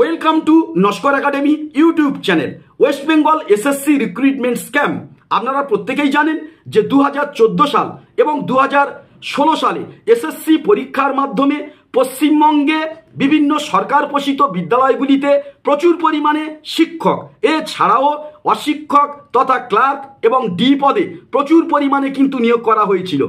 Welcome to Naskar academy YouTube channel. West Bengal SSC recruitment scam. আপনারা প্রত্যেকেই জানেন যে 2014 সাল এবং 2016 সালে এসএসসি পরীক্ষার মাধ্যমে পশ্চিমবঙ্গে বিভিন্ন সরকার পোষিত বিদ্যালয়গুলিতে প্রচুর পরিমাণে শিক্ষক এছাড়াও অশিক্ষক তথা ক্লার্ক এবং ডি পদে প্রচুর পরিমাণে কিন্তু নিয়োগ করা হয়েছিল।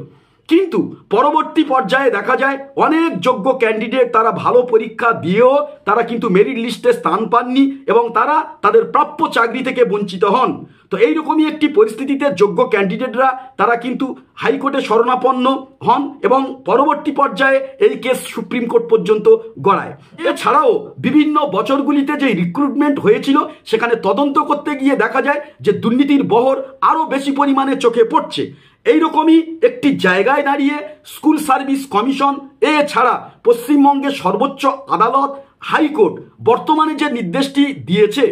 কিন্তু পরবর্তী পর্যায়ে দেখা যায় অনেক যোগ্য ক্যান্ডিডেট তারা ভালো পরীক্ষা দিয়েও তারা কিন্তু মেরিট লিস্টে স্থান পাননি এবং তারা তাদের প্রাপ্য চাকরি থেকে বঞ্চিত হন। তো এইরকমই একটি পরিস্থিতিতে যোগ্য ক্যান্ডিডেটরা তারা কিন্তু হাইকোর্টে শরণাপন্ন হন এবং পরবর্তী পর্যায়ে এই কেস সুপ্রিম কোর্ট পর্যন্ত গড়ায়। এছাড়াও বিভিন্ন বছরগুলিতে যে রিক্রুটমেন্ট হয়েছিল সেখানে তদন্ত করতে গিয়ে দেখা যায় যে দুর্নীতির বহর আরও বেশি পরিমাণে চোখে পড়ছে। এইরকমই একটি জায়গায় দাঁড়িয়ে স্কুল সার্ভিস কমিশন এছাড়া পশ্চিমবঙ্গের সর্বোচ্চ আদালত হাইকোর্ট বর্তমানে যে নির্দেশটি দিয়েছে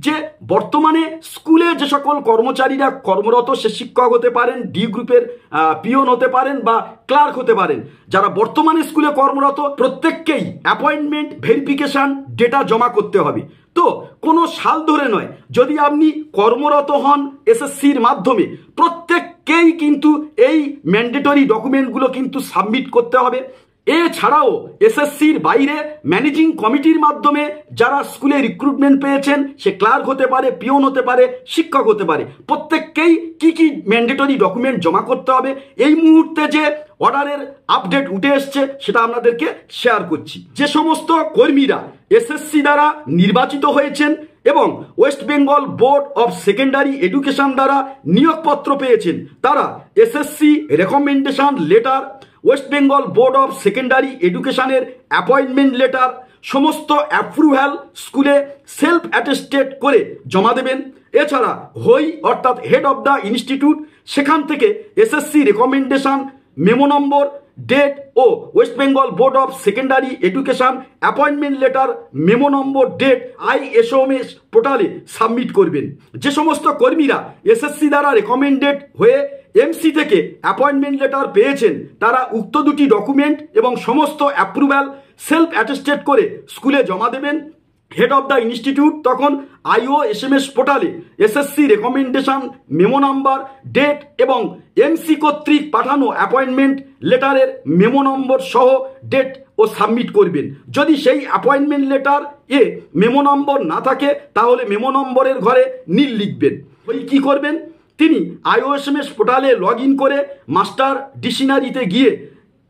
যে বর্তমানে স্কুলে যে সকল কর্মচারীরা কর্মরত, সে শিক্ষক হতে পারেন, ডি গ্রুপের পিওন হতে পারেন বা ক্লার্ক হতে পারেন, যারা বর্তমানে স্কুলে কর্মরত প্রত্যেককেই অ্যাপয়েন্টমেন্ট ভেরিফিকেশন ডেটা জমা করতে হবে। তো কোনো সাল ধরে নয়, যদি আপনি কর্মরত হন এসএসসির মাধ্যমে প্রত্যেককেই কিন্তু এই ম্যান্ডেটরি ডকুমেন্টগুলো কিন্তু সাবমিট করতে হবে। এছাড়াও এসএসসির বাইরে ম্যানেজিং কমিটির মাধ্যমে যারা স্কুলে রিক্রুটমেন্ট পেয়েছেন, সে ক্লার্ক হতে পারে, পিওন হতে পারে, শিক্ষক হতে পারে, প্রত্যেককেই কি কি ম্যান্ডেটরি ডকুমেন্ট জমা করতে হবে এই মুহূর্তে যে অর্ডারের আপডেট উঠে এসছে সেটা আপনাদেরকে শেয়ার করছি। যে সমস্ত কর্মীরা এসএসসি দ্বারা নির্বাচিত হয়েছেন এবং West Bengal Board of Secondary education দ্বারা নিয়োগপত্র পেয়েছেন, তারা SSC recommendation letter, West Bengal Board of secondary এডুকেশনের অ্যাপয়েন্টমেন্ট লেটার সমস্ত অ্যাপ্রুভ্যাল স্কুলে সেলফ অ্যাটেস্টেড করে জমা দেবেন। এছাড়া হই অর্থাৎ হেড অফ দ্য ইনস্টিটিউট সেখান থেকে SSC recommendation memo number, date ও West Bengal Board of Secondary Education appointment letter memo number, date ISOMS পোর্টালে সাবমিট করবেন। যে সমস্ত কর্মীরা এসএসসি দ্বারা রেকমেন্ডেড হয়ে এমসি থেকে অ্যাপয়েন্টমেন্ট লেটার পেয়েছেন, তারা উক্ত দুটি ডকুমেন্ট এবং সমস্ত অ্যাপ্রুভ্যাল সেলফ অ্যাটেস্টেড করে স্কুলে জমা দেবেন। হেড অফ দ্য ইনস্টিটিউট তখন IOSMS পোর্টালে SSC recommendation memo number, date এবং এমসি কর্তৃক পাঠানো অ্যাপয়েন্টমেন্ট লেটারের মেমো নম্বর সহ ডেট ও সাবমিট করবেন। যদি সেই অ্যাপয়েন্টমেন্ট লেটার মেমো নম্বর না থাকে তাহলে মেমো নম্বরের ঘরে নীল লিখবেন। ওই কী করবেন, তিনি IOSMS পোর্টালে লগ ইন করে মাস্টার ডিকশনারিতে গিয়ে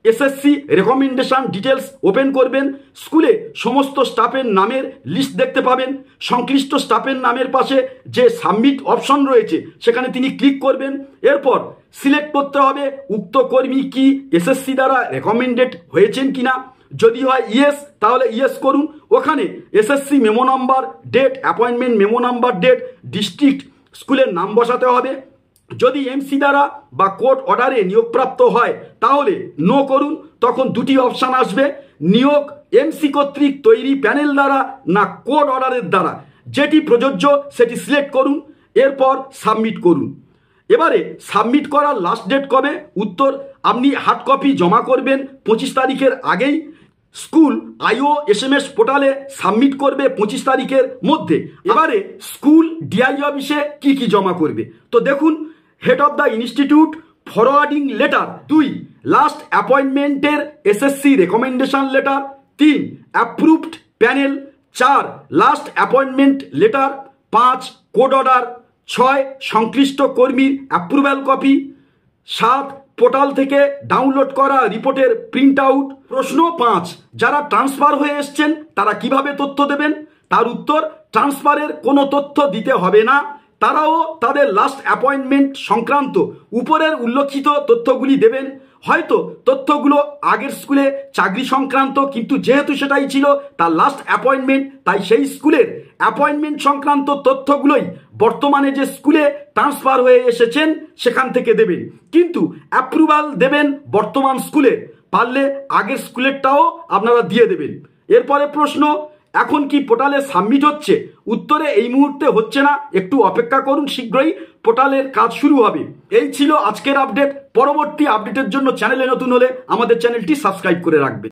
এসএসসি রেকমেন্ডেশন ডিটেলস ওপেন করবেন। স্কুলে সমস্ত স্টাফের নামের লিস্ট দেখতে পাবেন। সংশ্লিষ্ট স্টাফের নামের পাশে যে সাবমিট অপশন রয়েছে সেখানে তিনি ক্লিক করবেন। এরপর সিলেক্ট করতে হবে উক্ত কর্মী কি এসএসসি দ্বারা রেকমেন্ডেড হয়েছেন কিনা। যদি হয় ইয়েস তাহলে ইয়েস করুন। ওখানে SSC memo number, date, appointment memo number, date, district, স্কুলের নাম বসাতে হবে। যদি এমসি দ্বারা বা কোর্ট অর্ডারে নিয়োগপ্রাপ্ত হয় তাহলে নো করুন। তখন দুটি অপশান আসবে, নিয়োগ এমসি কর্তৃক তৈরি প্যানেল দ্বারা না কোর্ট অর্ডারের দ্বারা, যেটি প্রযোজ্য সেটি সিলেক্ট করুন। এরপর সাবমিট করুন। এবারে সাবমিট করার লাস্ট ডেট কবে? উত্তর, আপনি হার্ড কপি জমা করবেন 25 তারিখের আগেই। স্কুল IOSMS পোর্টালে সাবমিট করবে 25 তারিখের মধ্যে। এবারে স্কুল ডিআই অফিসে কি কি জমা করবে তো দেখুন, head of the institute forwarding letter, 2 last অ্যাপয়েন্টমেন্টের SSC recommendation letter, 3 approved panel, 4 last appointment letter, 5 code order, 6 সংশ্লিষ্ট কর্মীর অ্যাপ্রুভ্যাল কপি, 7 পোর্টাল থেকে ডাউনলোড করা রিপোর্টের প্রিন্ট আউট। প্রশ্ন 5, যারা ট্রান্সফার হয়ে এসছেন তারা কিভাবে তথ্য দেবেন? তার উত্তর, ট্রান্সফারের কোনো তথ্য দিতে হবে না। তারাও তাদের লাস্ট অ্যাপয়েন্টমেন্ট সংক্রান্ত উপরের উল্লেখিত তথ্যগুলি দেবেন। হয়তো তথ্যগুলো আগের স্কুলে চাকরি সংক্রান্ত, কিন্তু যেহেতু সেটাই ছিল তার লাস্ট অ্যাপয়েন্টমেন্ট, তাই সেই স্কুলের অ্যাপয়েন্টমেন্ট সংক্রান্ত তথ্যগুলোই বর্তমানে যে স্কুলে ট্রান্সফার হয়ে এসেছেন সেখান থেকে দেবেন। কিন্তু অ্যাপ্রুভাল দেবেন বর্তমান স্কুলে, পারলে আগের স্কুলেরটাও আপনারা দিয়ে দেবেন। এরপরে প্রশ্ন, এখন কি পোর্টালে সাবমিট হচ্ছে? উত্তরে, এই মুহূর্তে হচ্ছে না, একটু অপেক্ষা করুন, শীঘ্রই পোর্টালের কাজ শুরু হবে। এই ছিল আজকের আপডেট। পরবর্তী আপডেটের জন্য চ্যানেলে নতুন হলে আমাদের চ্যানেলটি সাবস্ক্রাইব করে রাখবেন।